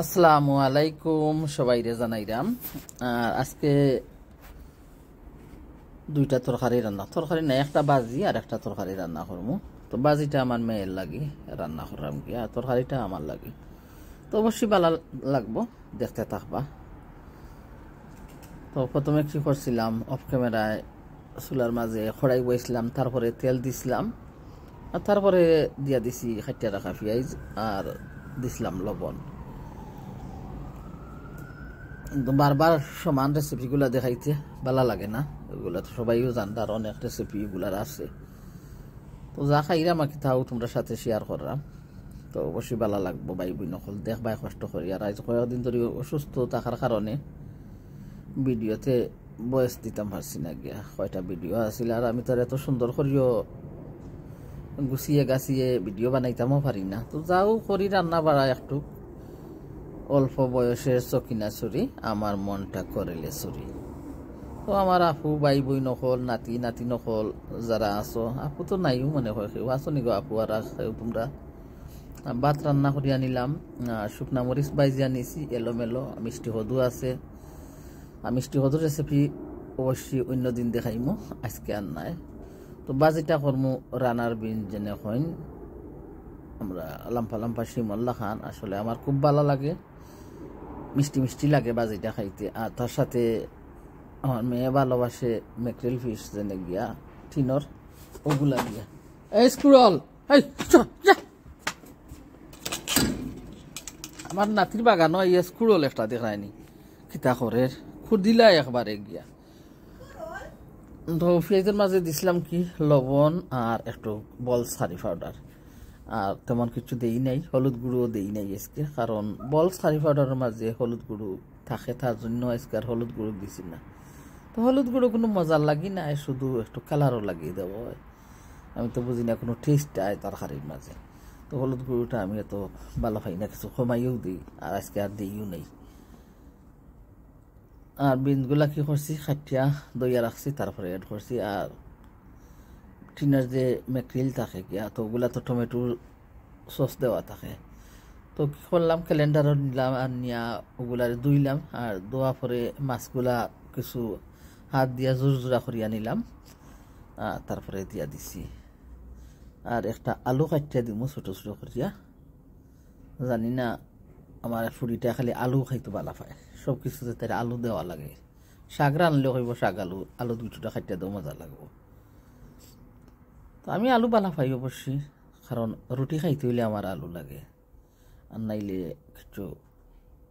আসসালামু আলাইকুম সবাইরে জানাইরাম। আজকে দুইটা তরকারি নাই, একটা বাজি আর একটা তরকারি রান্না করবো। তো বাজিটা আমার মেয়ের লাগি রান্না করলাম গিয়া, তরকারিটা আমার লাগি। তো অবশ্যই ভালো লাগবো, দেখতে থাকবা। তো প্রথমে কি করছিলাম, অফ ক্যামেরায় চুলার মাঝে খড়াই বইছিলাম, তারপরে তেল দিছিলাম, আর তারপরে দিয়া দিছি খাটিয়া রাখা পেঁয়াজ আর দিছিলাম লবণ। কিন্তু বারবার সমান রেসিপিগুলো দেখাইতে ভালো লাগে না, ওগুলো তো সবাইও জানতে, আর অনেক রেসিপি এগুলার আছে। তো যা খাইরাম আর কি তাও তোমরা সাথে শেয়ার করলাম। তো অবশ্যই ভালো লাগবো, ভাই বোন নকল দেখবাই কষ্ট করি। আর আজ কয়েকদিন ধরে অসুস্থ থাকার কারণে ভিডিওতে বয়স দিতাম পারছি না গিয়া, কয়টা ভিডিও আসছিল, আর আমি তো এত সুন্দর করিও গুছিয়ে গাছিয়ে ভিডিও বানাইতামও পারি না। তো যাও করি রান্না বাড়া একটু, অল্প বয়সের চকিনা চুরি আমার মনটা করেলে চুরি। তো আমার আপু ভাই বই নকল নাতি নাতি নকল যারা আছো, আপু তো নাইও মনে হয়, কেউ আছো নিগো আপু আর তোমরা। ভাত রান্না করি আনিলাম, শুকনা মরিচ বাইজি আনিছি এলোমেলো, মিষ্টি হদু আছে। মিষ্টি হদুর রেসিপি অবশ্যই অন্যদিন দেখাইমো, আজকে আর নাই। তো বাজিটা করমু রানার বিন যেনে হইন আমরা লাম্পা লাম্পা শিমল্লা খান, আসলে আমার খুব ভালো লাগে, মিষ্টি মিষ্টি লাগে বাজিটা খাইতে। আর তার সাথে আমার মেয়ে ভালোবাসে ম্যাকরেল ফিশ যেনে গিয়া টিনর, ওগুলা গিয়া এই স্কুরল আমার নাতির বাগানো এই স্কুরল একটা দেখায়নি খিতা করে খুদিলা একবারে গিয়া। তো পেঁয়াজের মাঝে দিছিলাম কি লবণ আর একটু বল সারি পাউডার, আর তেমন কিছু দেই নাই, হলুদ গুঁড়ো দেই নাই আজকে, কারণ বল সারি পাউডারের মাঝে হলুদ গুঁড়ো থাকে, তার জন্য আজকে আর হলুদ গুঁড়ো দিছি না। তো হলুদ গুঁড়ো কোনো মজার লাগি না, শুধু একটু কালারও লাগিয়ে দেব, আমি তো বুঝি না কোনো টেস্ট আয় তরকারির মাঝে। তো হলুদ গুঁড়োটা আমি এত ভালো পাই না, কিছু কমাইও দিই, আর আজকে আর দিইও নেই। আর বিনসগুলা কি করছি খাটিয়া দইয়া রাখছি, তারপরে এড করছি। আর টিনের যে ম্যাকরিল থাকে গিয়া, তো ওগুলা তো টমেটোর সস দেওয়া থাকে। তো কি করলাম, ক্যালেন্ডারও নিলাম, আর নিয়া ওগুলার ধুইলাম, আর ধোয়া পরে মাছগুলা কিছু হাত দিয়া জোরজোড়া করিয়া নিলাম, তারপরে দিয়া দিছি। আর একটা আলু কাটিয়া দিব ছোটো ছোটো করিয়া, জানি না আমার ফুড়িটা খালি আলু খাইতে ভালো পায়, সব কিছুতে তার আলু দেওয়া লাগে। শাক রানলেও হইব শাক আলু, আলু দুটোটা খাইতে দেওয়া মজা লাগবো। তো আমি আলু ভালো পাই অবশ্যই, কারণ রুটি খাইতে হইলে আমার আলু লাগে, আর নাইলে কিছু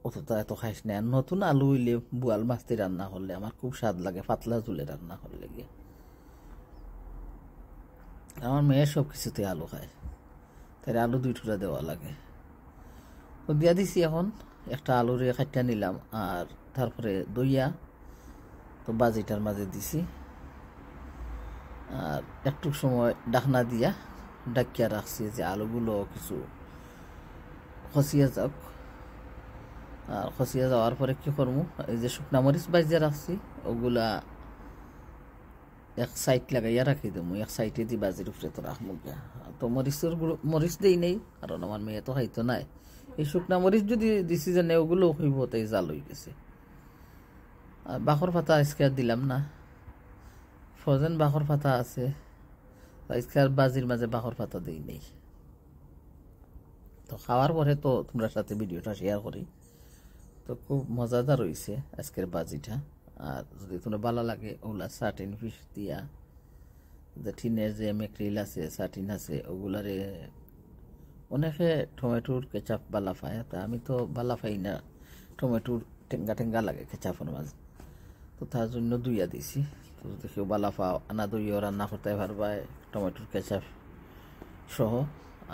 অতটা এত খাইস না। আর নতুন আলু হইলে বোয়াল মাছতে রান্না করলে আমার খুব স্বাদ লাগে, পাতলা ঝুলে রান্না করলে গিয়ে। আমার মেয়ে সব কিছুতে আলু খায়, তাই আলু দুইটা দেওয়া লাগে। তো দিয়া দিছি, এখন একটা আলুরে কাটিয়া নিলাম, আর তারপরে দইয়া তো বাজিটার মাঝে দিছি, আর একটু সময় ডাকনা দিয়া ডাকিয়া রাখছি যে আলুগুলো কিছু খসিয়া যাক। আর খসিয়া যাওয়ার পরে কি করবো, এই যে শুকনা মরিচ বাজিয়া রাখছি ওগুলা এক সাইড লাগাইয়া রাখি দেবো, এক সাইডে দি বাজির উপরে তো রাখবো গিয়া। তো মরিচের মরিচ দেই নেই, কারণ আমার মেয়ে তো খাইতো নাই। এই শুকনা মরিচ যদি দিছি যে ওগুলো হইব, তাই জাল হয়ে গেছে। আর বাখর পাতা আজকে আর দিলাম না, ফ্রোজেন বাখর পাতা আছে, আজকে আর বাজির মাঝে বাখর পাতা দেই নেই। তো খাওয়ার পরে তো তোমরা সাথে ভিডিওটা শেয়ার করি। তো খুব মজাদার হয়েছে আজকের বাজিটা। আর যদি তোমরা ভালো লাগে ওগুলা সার্টিন ফিশ দিয়া, যে টিনের যে ম্যাকরিল আছে সার্টিন আছে, ওগুলারে অনেকে টমেটোর কেচাপ বালা পায়, তা আমি তো বালা পাই না, টমেটোর টেঙ্গা টেঙ্গা লাগে কেচাপের মাঝে। তো তার জন্য দুইয়া দিছি। তো যদি কেউ বালা পাও আনা দইও রান্না করতে পারবায় টমেটোর কেচাপ সহ,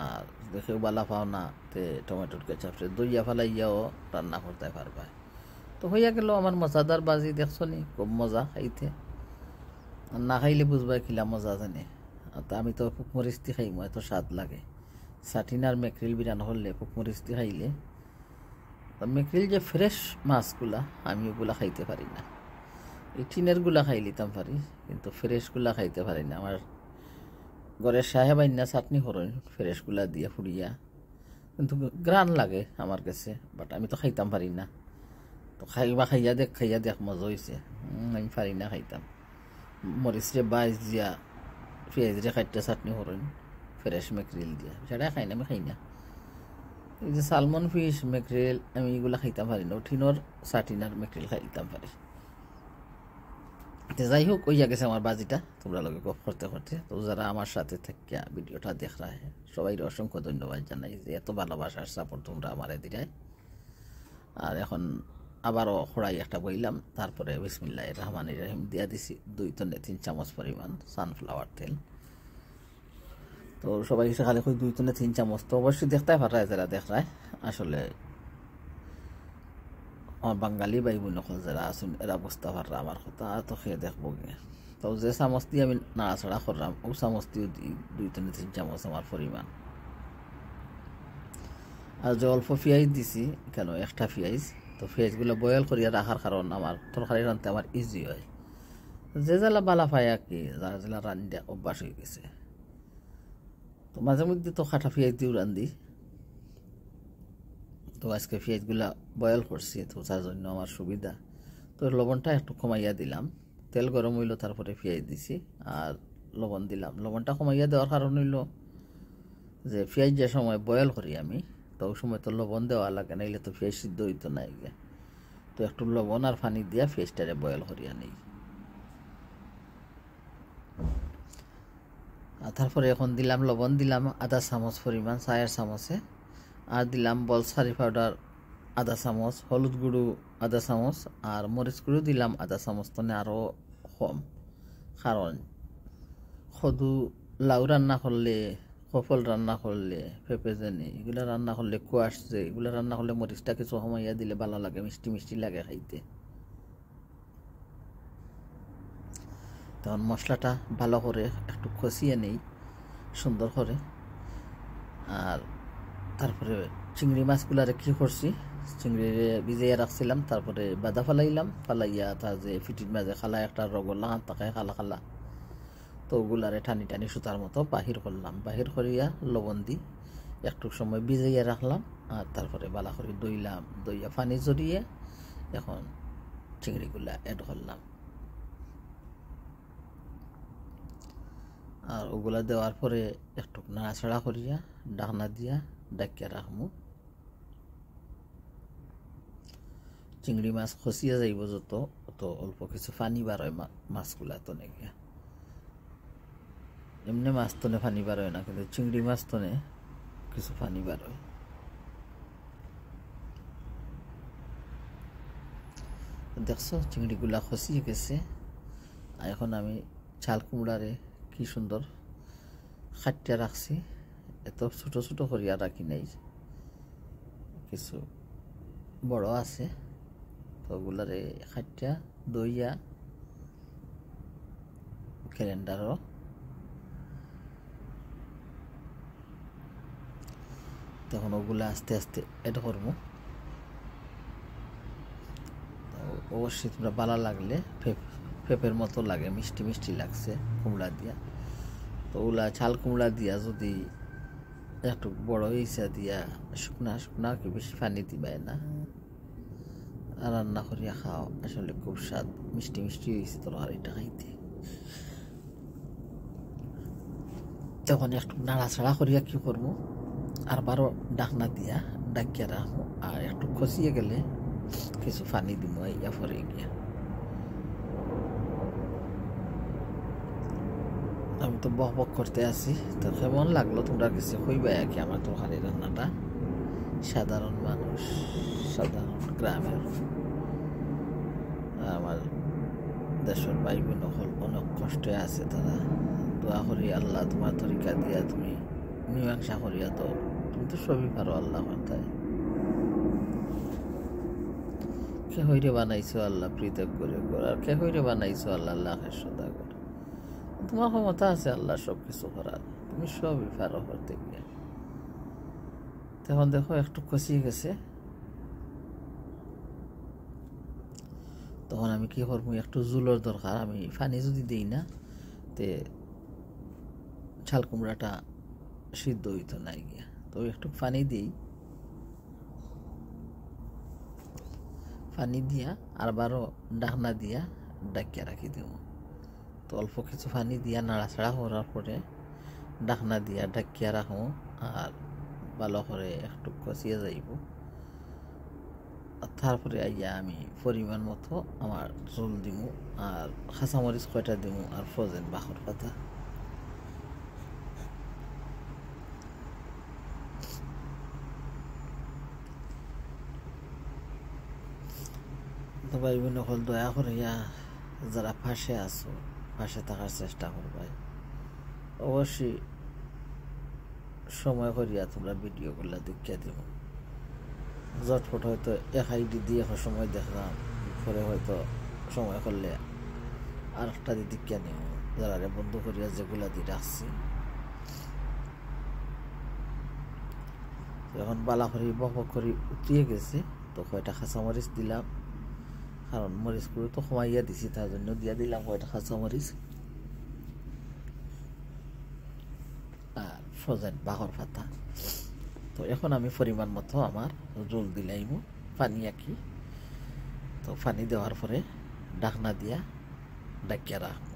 আর যদি কেউ বালা পাও না তে টমেটোর কেচাপ দইয়া ফালাইয়াও রান্না করতে পারবায়। তো হইয়া গেল আমার মজাদার বাজি, দেখছো নি খুব মজা খাইতে, না খাইলে বুঝবাই কিলা মজা জানে। তা আমি তো পুকমরিস্তি খাইমো, এত স্বাদ লাগে। সাটিন আর ম্যাকরিল বিরান হলে পুকমরিস্তি খাইলে, ম্যাকরিল যে ফ্রেশ মাছগুলা আমি ওগুলা খাইতে পারি না, এই টিনেরগুলা খাই লিতাম পারি, কিন্তু ফ্রেশগুলা খাইতে পারি না। আমার ঘরের সাহেব আইনা চাটনি করেন ফ্রেশগুলা দিয়া ফুড়িয়া, কিন্তু গ্রান লাগে আমার কাছে, বাট আমি তো খাইতাম পারি না। তো খাইয়া দেখ মজা হয়েছে, আমি পারি না খাইতাম। মরিচ রে বাইস দিয়া পেঁয়াজ রে খাইতে চাটনি করেন ফ্রেশ মেকরিল দিয়া, সেটা খাই না, আমি খাই না। এই যে সালমন ফিশ মেকরিল আমি এগুলা খাইতাম পারি না, ঠিনোর সাটিনার মেকরিল খাইতাম পারি। যাই হোক, ওই গেছে আমার বাজিটা তোমরা লগে গপ করতে করতে। তো যারা আমার সাথে থাকিয়া ভিডিওটা দেখ রা সবাই অসংখ্য ধন্যবাদ জানাই যে এত ভালোবাসার সাপোর্ট তোমরা আমারে দিরাই। আর এখন আবারও খড়াই একটা বইলাম, তারপরে বিসমিল্লাহির রহমানির রহিম দিয়া দিছি 2 থেকে 3 চামচ পরিমাণ সানফ্লাওয়ার তেল। তো সবাই খালি কই 2 থেকে 3 চামচ, তো অবশ্যই দেখতে পারায় যারা দেখ রায়। আসলে আমার বাঙালি ভাই বোন যারা আছেন এরা বুঝতে পাররা আমার কথা, আর তো খেয়ে দেখবো গিয়ে। তো যে চামচ দিয়ে আমি নাড়াচাড়া করলাম ও চামচ দিয়েও দিই 2 থেকে 3 চামচ আমার পরিমাণ। আর যে অল্প পেঁয়াজ দিছি কেন, একটা পেঁয়াজ, তো পেঁয়াজগুলো বয়েল করিয়া রাখার কারণ আমার তরকারি রাঁধতে আমার ইজি হয়। যে জ্বালা বালা পায় আর কি, যারা জেলা রান্ধা অভ্যাস হয়ে গেছে। তো মাঝে মধ্যে তো খাটা পেঁয়াজ দিয়েও রান্ধি। তো আজকে পেঁয়াজগুলা বয়েল করছি, তো তার জন্য আমার সুবিধা। তো লবণটা একটু কমাইয়া দিলাম, তেল গরম হইলো তারপরে পেঁয়াজ দিছি আর লবণ দিলাম। লবণটা কমাইয়া দেওয়ার কারণ হইল যে পেঁয়াজ যে সময় বয়েল করি আমি, তো ওই সময় তো লবণ দেওয়া লাগে, নাইলে তো পেঁয়াজ সিদ্ধ হইতো না গিয়া। তো একটু লবণ আর পানি দিয়া পেঁয়াজটারে বয়েল করিয়া নিই। আর তারপরে এখন দিলাম লবণ, দিলাম আধা চামচ পরিমাণ চায়ের চামচে, আর দিলাম বলসারি পাউডার আধা চামচ, হলুদ গুঁড়ো আধা চামচ, আর মরিচ গুঁড়ো দিলাম আধা চামচ, মানে আরও কম। কারণ সদু লাউ রান্না করলে, কফল রান্না করলে, পেঁপেজেনি এগুলো রান্না করলে, কোয়াশ যে এগুলো রান্না করলে মরিচটা কিছু সময়য়া দিলে ভালো লাগে, মিষ্টি মিষ্টি লাগে খাইতে। তখন মশলাটা ভালো করে একটু কষিয়ে নেই সুন্দর করে। আর তারপরে চিংড়ি মাছগুলারে কী করছি, চিংড়ি ভিজাইয়া রাখছিলাম, তারপরে বাদা ফালাইলাম, ফালাইয়া তার যে ফিটির মাঝে খালা একটা রগলা হাত তাকায় খালা খালা, তো ওগুলারে টানি টানি সুতার মতো বাহির করলাম। বাহির করিয়া লবণ দিই একটু সময় ভিজাইয়া রাখলাম, আর তারপরে বালা করে দইলাম, দইয়া পানি জড়িয়ে এখন চিংড়িগুলা অ্যাড করলাম। আর ওগুলা দেওয়ার পরে একটু নাড়াচাড়া করিয়া ঢাকনা দিয়া ডাকিয়া রাখবো। চিংড়ি মাছ খসিয়া যাইব যত, তো অল্প কিছু পানি বার হয় মাছগুলা তনে গিয়া। এমনি মাছ তনে পানি বার হয় না, কিন্তু চিংড়ি মাছ তনে কিছু পানি বার হয়। দেখছো চিংড়িগুলা খসিয়ে গেছে। এখন আমি চাল কুমড়ারে কি সুন্দর খাটিয়া রাখছি, এত ছোট ছোট করিয়া রাখি নাই, কিছু বড় আছে। তো ওগুলারে খাটিয়া দইয়া ক্যালেন্ডারও তখন ওগুলা আস্তে আস্তে এড করবো। অবশ্যই তোমরা ভালো লাগলে, পেঁপের মতো লাগে, মিষ্টি মিষ্টি লাগছে কুমড়া দিয়া। তো ওগুলা চাল কুমড়া দিয়া যদি একটু বড় ইসা দিয়া শুকনা শুকনা কি বেশি পানি দিবাই না, রান্না করিয়া খাও, আসলে খুব স্বাদ, মিষ্টি মিষ্টি হয়েছে তরকারিটা খাইতে। তখন একটু নাড়াচাড়া করিয়া কি করবো, আর বারো ডাকনা দিয়া ডাকিয়া রাখবো। আর একটু খসিয়ে গেলে কিছু পানি দিব ইয়া পরে গিয়া। আমি তো বক বক করতে আছি, তো কেমন লাগলো তোমরা কিছু কইবাই আর কি আমার তরকারি রান্নাটা। সাধারণ মানুষ, সাধারণ গ্রামের আমার দেশের ভাই বোন অনেক কষ্টে আছে, তারা দোয়া করি আল্লাহ তোমার তরিকা দিয়া তুমি মীমাংসা করিয়া, তো তুমি তো সবই পারো আল্লাহ কথায়। কে হইরে বানাইছো আল্লাহ প্রীতক করে কর, আর কে হইরে বানাইছো আল্লাহ লাখের সদা কর। তোমার ক্ষমতা আছে আল্লাহ সব কিছু করার, তুমি সবই পারো করতে গিয়ে। তখন দেখো একটু কষিয়ে গেছে, তখন আমি কি করবো, একটু জুলোর দরকার। আমি পানি যদি দিই না তে চাল কুমড়াটা সিদ্ধ হইতো না গিয়া, তো একটু পানি দিই। পানি দিয়া আরবারও ঢাকনা দিয়া ডাকিয়া রাখি দিব। তো অল্প কিছু পানি দিয়া নাড়াচাড়া করার পরে ঢাকনা দিয়া ডাকিয়া রাখো আর ভালো করে একটু কষিয়ে যাইব। তারপরে আইয়া আমি পরিমাণ মতো আমার ঝোল দিমু আর কাঁচামরিচ কয়টা দিমু আর ফ্রোজেন বাখর পাতা। তো ভাই বোন সকল দয়া করিয়া যারা পাশে আছো পাশে থাকার চেষ্টা করবাই। অবশ্যই সময় করিয়া তোমরা ভিডিওগুলো দেখিয়া দিব। জটফট হয়তো এক আইডি দিয়ে সময় দেখলাম, পরে হয়তো সময় করলে আর একটা দিয়ে দেখিয়া নিব। যারা বন্ধ করিয়া যেগুলা দিয়ে রাখছি এখন বালা করি বক করি উঠিয়ে গেছে। তো কয়টা কাঁচামরিচ দিলাম, কারণ মরিচগুলো তো কমাইয়া দিছি, তার জন্য দিয়া দিলাম কয়টা কাঁচামরিচ আর ফ্রোজেন বাখর পাতা। তো এখন আমি পরিমাণ মতো আমার জল দিলাইম পানি আঁকি। তো পানি দেওয়ার পরে ঢাকনা দিয়া ডাকিয়া রাখবো।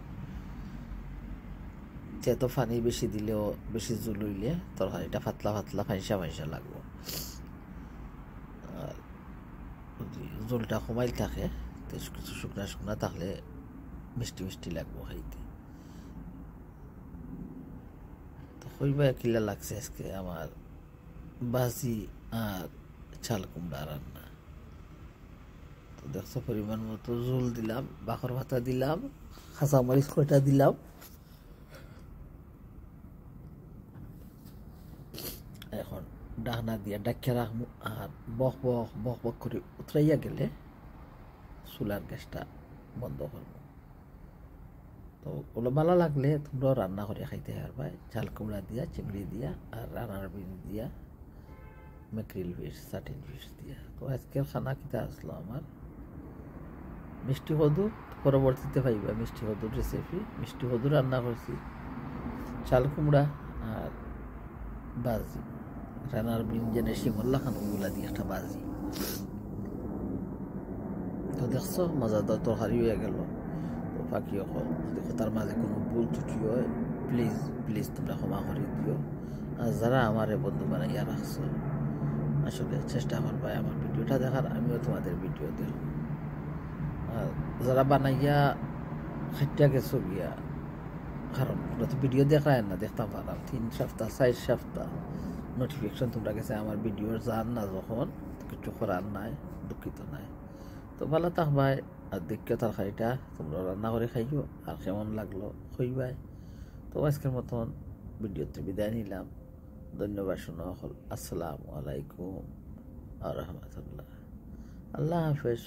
যেহেতু পানি বেশি দিলেও বেশি জল হইলে তরকারিটা পাতলা পাতলা ফাইসা ফাইসা লাগবো। আর জলটা কমাইল থাকে কিছু শুকনা শুকনা থাকলে মিষ্টি মিষ্টি লাগবো খাইতে। তো কইবা কিলা লাগছে আজকে আমার বাজি আর চাল কুমড়া রান্না। তো দেখছো পরিমাণ মতো ঝোল দিলাম, বাখর ভাতা দিলাম, কাঁচামরিচ কয়টা দিলাম। এখন ডাকনা দিয়া ডাকিয়া রাখবো আর বক বক বক বক করে উতরাইয়া গেলে চুলার গ্যাসটা বন্ধ করবো। তো ওগুলো ভালো লাগলে তোমরাও রান্না করে খাইতে পারবা। চাল কুমড়া দিয়া, চিংড়ি দিয়া আর রানার বিন দিয়া, ম্যাকরিল ফিশ, সাটিন ফিশ দিয়া। তো আজকের খানা কিতা আসলো আমার মিষ্টি কদুর। পরবর্তীতে পাইবা মিষ্টি কদুর রেসিপি। মিষ্টি কদুর রান্না করছি, চাল কুমড়া আর বাজি, রানার বিন জেনে শিমল্লা খানুগুলা দিয়ে একটা বাজি। তো দেখছো মজাদার তরকারি হয়ে গেল। তো বাকি দেখো তার মাঝে কোনো ভুল ত্রুটি হয় প্লিজ প্লিজ তোমরা ক্ষমা করে দিও। আর যারা আমার বন্ধু বানাইয়া রাখছো আসলে চেষ্টা করবা আমার ভিডিওটা দেখার, আমিও তোমাদের ভিডিও দেব। আর যারা বানাইয়া খাইটা গেছো গিয়া, কারণ তোমরা তো ভিডিও দেখায় না, দেখতাম পারাম 3 সপ্তাহ 4 সপ্তাহ নোটিফিকেশন তোমরা গেছে আমার ভিডিওর যার না, যখন কিছু করার নাই, দুঃখিত নাই। তো ভালো থাকবাই আর দেখিও তরকারিটা তোমরা রান্না করে খাইও আর কেমন লাগলো কইবাই। তো আজকের মতন ভিডিওতে বিদায় নিলাম। ধন্যবাদ শোনা হল। আসসালামু আলাইকুম আ রহমতুল্লাহ। আল্লাহ হাফেজ।